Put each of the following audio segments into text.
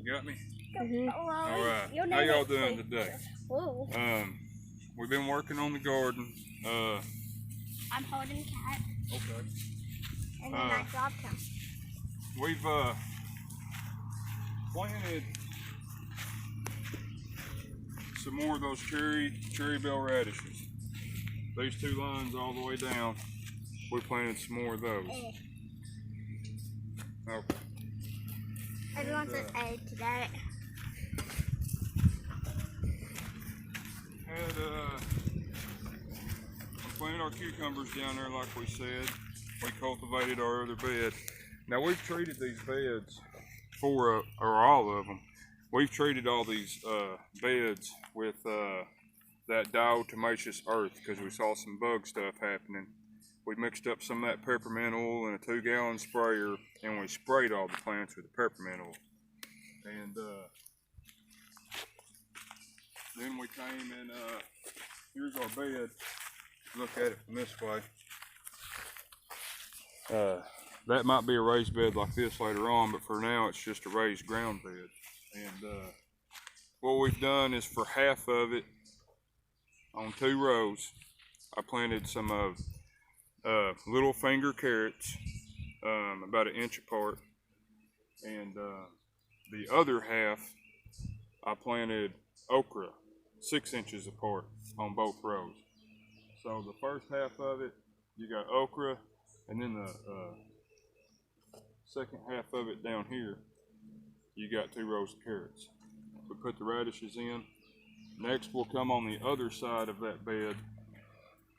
You got me? All right. How y'all doing today? Whoa. We've been working on the garden. I'm holding cat. Okay. And then I dropped him. We've planted some more of those cherry bell radishes. These two lines all the way down. We planted some more of those. Okay. Everyone says egg today. We planted our cucumbers down there like we said. We cultivated our other bed. Now we've treated these beds or all of them. We've treated all these beds with that diatomaceous earth because we saw some bug stuff happening. We mixed up some of that peppermint oil in a 2-gallon sprayer and we sprayed all the plants with the peppermint oil. And then we came and here's our bed. Look at it from this way. That might be a raised bed like this later on, but for now it's just a raised ground bed. And what we've done is for half of it, on 2 rows, I planted some of little finger carrots, about 1 inch apart. And the other half, I planted okra, 6 inches apart on both rows. So the first half of it, you got okra, and then the second half of it down here, you got 2 rows of carrots. We put the radishes in. Next, we'll come on the other side of that bed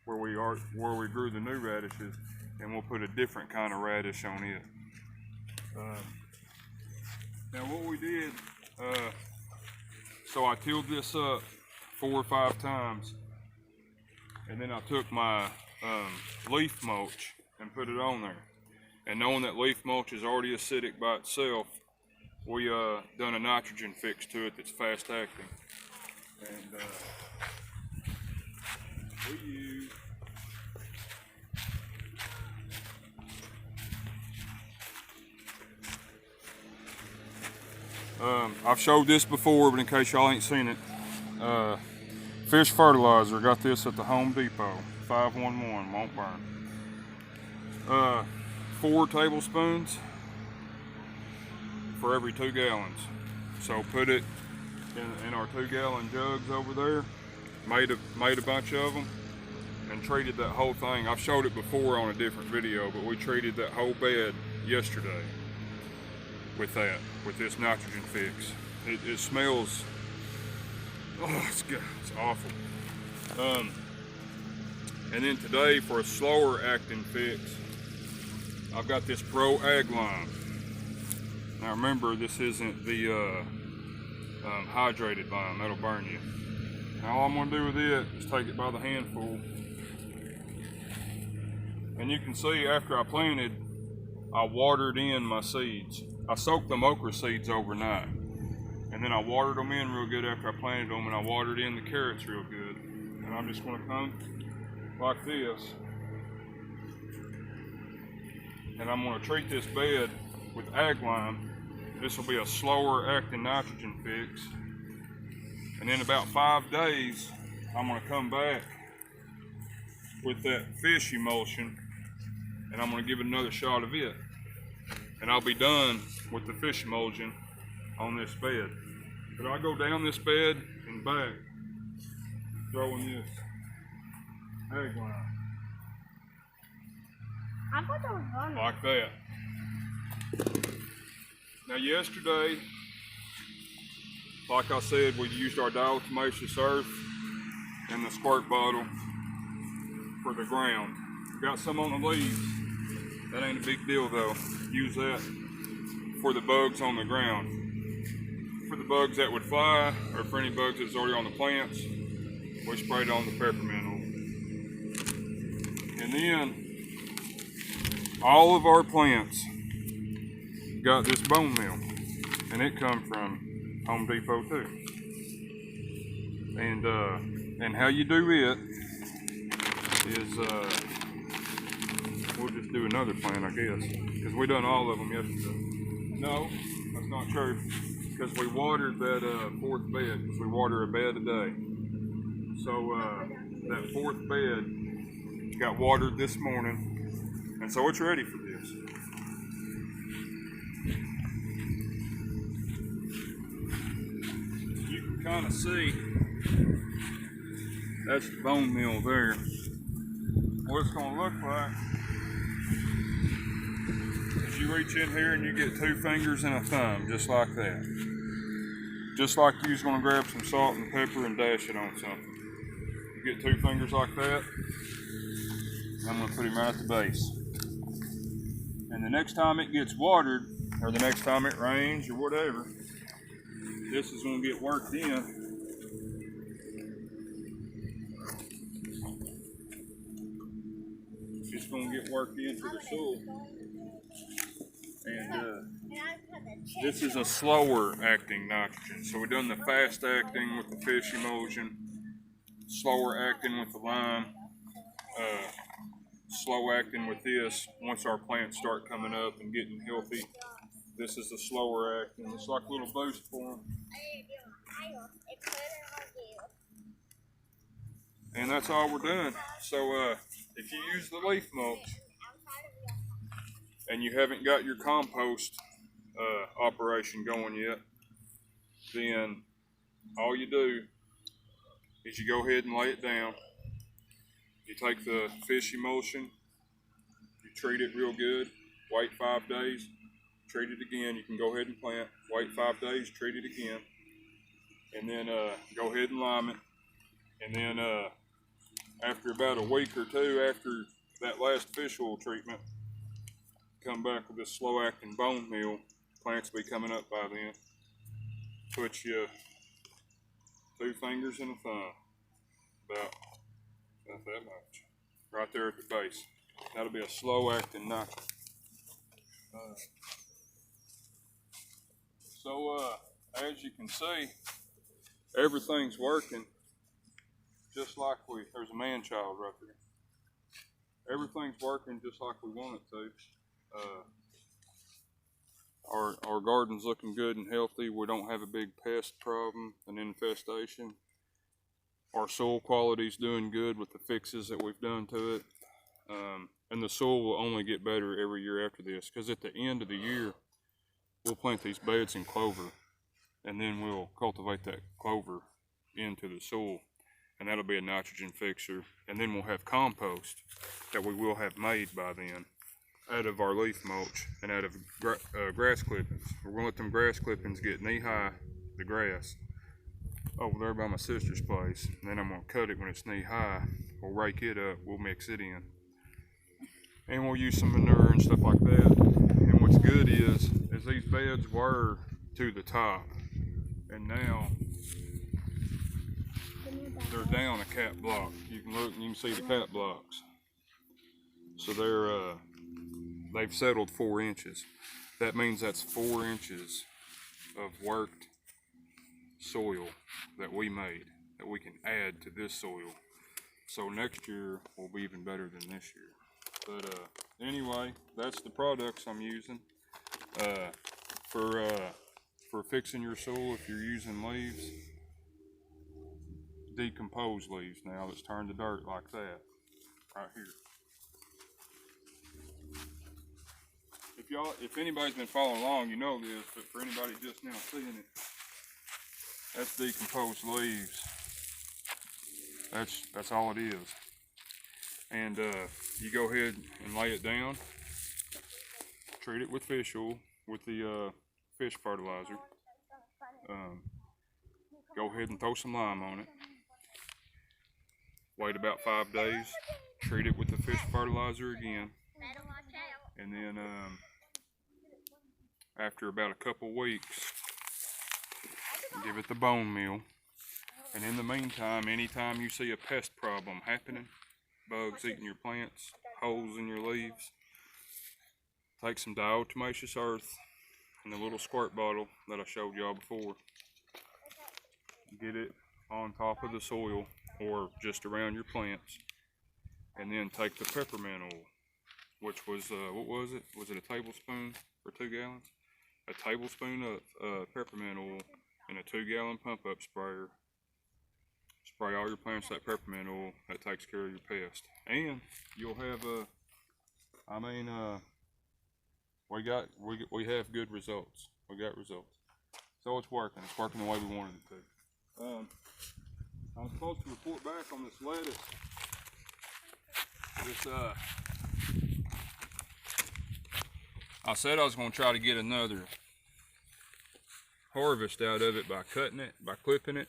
where we grew the new radishes, and we'll put a different kind of radish on it. Now what we did, so I tilled this up 4 or 5 times, and then I took my leaf mulch and put it on there. And knowing that leaf mulch is already acidic by itself, we done a nitrogen fix to it that's fast acting. And we use I've showed this before, but in case y'all ain't seen it, fish fertilizer. Got this at the Home Depot. 511, won't burn. 4 tablespoons for every 2 gallons. So put it in our 2-gallon jugs over there. Made a bunch of them and treated that whole thing. I've showed it before on a different video, but we treated that whole bed yesterday with this nitrogen fix. It smells, oh, it's good, it's awful. And then today, for a slower acting fix, I've got this Pro Ag Lime. Now remember, this isn't the hydrated lime, that'll burn you. Now all I'm gonna do with it is take it by the handful. And you can see after I planted, I watered in my seeds. I soaked them okra seeds overnight. And then I watered them in real good after I planted them, and I watered in the carrots real good. And I'm just gonna come like this. And I'm gonna treat this bed with Ag Lime. This will be a slower acting nitrogen fix. And in about 5 days, I'm gonna come back with that fish emulsion, and I'm gonna give it another shot of it. And I'll be done with the fish emulsion on this bed. But I go down this bed and back, throwing this Ag Lime. I thought that was running. Like that. Now yesterday, like I said, we used our diatomaceous earth and the squirt bottle for the ground. Got some on the leaves. That ain't a big deal though. Use that for the bugs on the ground. For the bugs that would fly, or for any bugs that's already on the plants, we sprayed on the peppermint oil. And then, all of our plants got this bone meal, and it come from Home Depot too. And how you do it is, we'll just do another plant, I guess, because we done all of them yesterday. No, That's not true, because we watered that fourth bed, because we water a bed a day. So that fourth bed got watered this morning, and so it's ready for this. You can kind of see, that's the bone meal there. What it's going to look like is you reach in here and you get 2 fingers and a thumb, just like that. Just like you was going to grab some salt and pepper and dash it on something. You get 2 fingers like that. I'm going to put him right at the base. And the next time it gets watered, or the next time it rains or whatever, this is going to get worked in. It's going to get worked into the soil. And this is a slower acting nitrogen. So we've done the fast acting with the fish emulsion, slower acting with the lime, slow acting with this. Once our plants start coming up and getting healthy, this is the slower acting. It's like a little boost for them. And that's all we're doing. So if you use the leaf mulch and you haven't got your compost operation going yet, then all you do is you go ahead and lay it down. You take the fish emulsion, you treat it real good, wait 5 days, treat it again. You can go ahead and plant, wait 5 days, treat it again, and then go ahead and lime it. And then after about a week or two after that last fish oil treatment, come back with this slow acting bone meal. Plants will be coming up by then. Put you 2 fingers and a thumb, about that much, right there at the base. That'll be a slow acting nitrogen. As you can see, everything's working just like there's a man-child right there. Everything's working just like we want it to. Our garden's looking good and healthy. We don't have a big pest problem, an infestation. Our soil quality's doing good with the fixes that we've done to it. And the soil will only get better every year after this, because at the end of the year, we'll plant these beds in clover, and then we'll cultivate that clover into the soil, and that'll be a nitrogen fixer. And then we'll have compost that we will have made by then out of our leaf mulch and out of grass clippings. We're gonna let them grass clippings get knee-high, the grass, over there by my sister's place. And then I'm gonna cut it when it's knee-high. We'll rake it up, we'll mix it in. And we'll use some manure and stuff like that. And what's good is these beds were to the top, and now they're down a cap block. You can look and you can see the cap blocks. So they've settled 4 inches. That means that's 4 inches of worked soil that we made, that we can add to this soil. So next year will be even better than this year. But anyway, that's the products I'm using for fixing your soil. If you're using leaves, decomposed leaves now that's turned to dirt like that, right here. If anybody's been following along, you know this, but for anybody just now seeing it, that's decomposed leaves. That's all it is. And you go ahead and lay it down, treat it with fish oil, with the fish fertilizer. Go ahead and throw some lime on it. Wait about 5 days, treat it with the fish fertilizer again. And then after about a couple weeks, give it the bone meal. And in the meantime, anytime you see a pest problem happening, bugs eating your plants, holes in your leaves, take some diatomaceous earth in the little squirt bottle that I showed y'all before. Get it on top of the soil or just around your plants. And then take the peppermint oil, which was, what was it? Was it a tablespoon for 2 gallons? a tablespoon of peppermint oil in a 2-gallon pump-up sprayer. Spray all your plants that peppermint oil. That takes care of your pest, and you'll have we have good results. We got results, so it's working. It's working the way we wanted it to. I'm supposed to report back on this lettuce. I said I was going to try to get another harvest out of it by cutting it, by clipping it,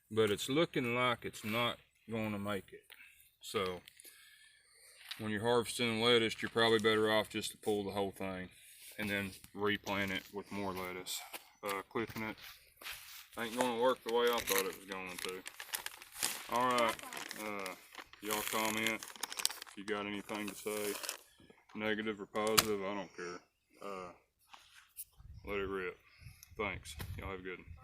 but it's looking like it's not going to make it. So when you're harvesting lettuce, you're probably better off just to pull the whole thing and then replant it with more lettuce. Clipping it ain't going to work the way I thought it was going to. All right, y'all comment if you got anything to say, negative or positive, I don't care. Let it rip. Thanks. Y'all have a good one.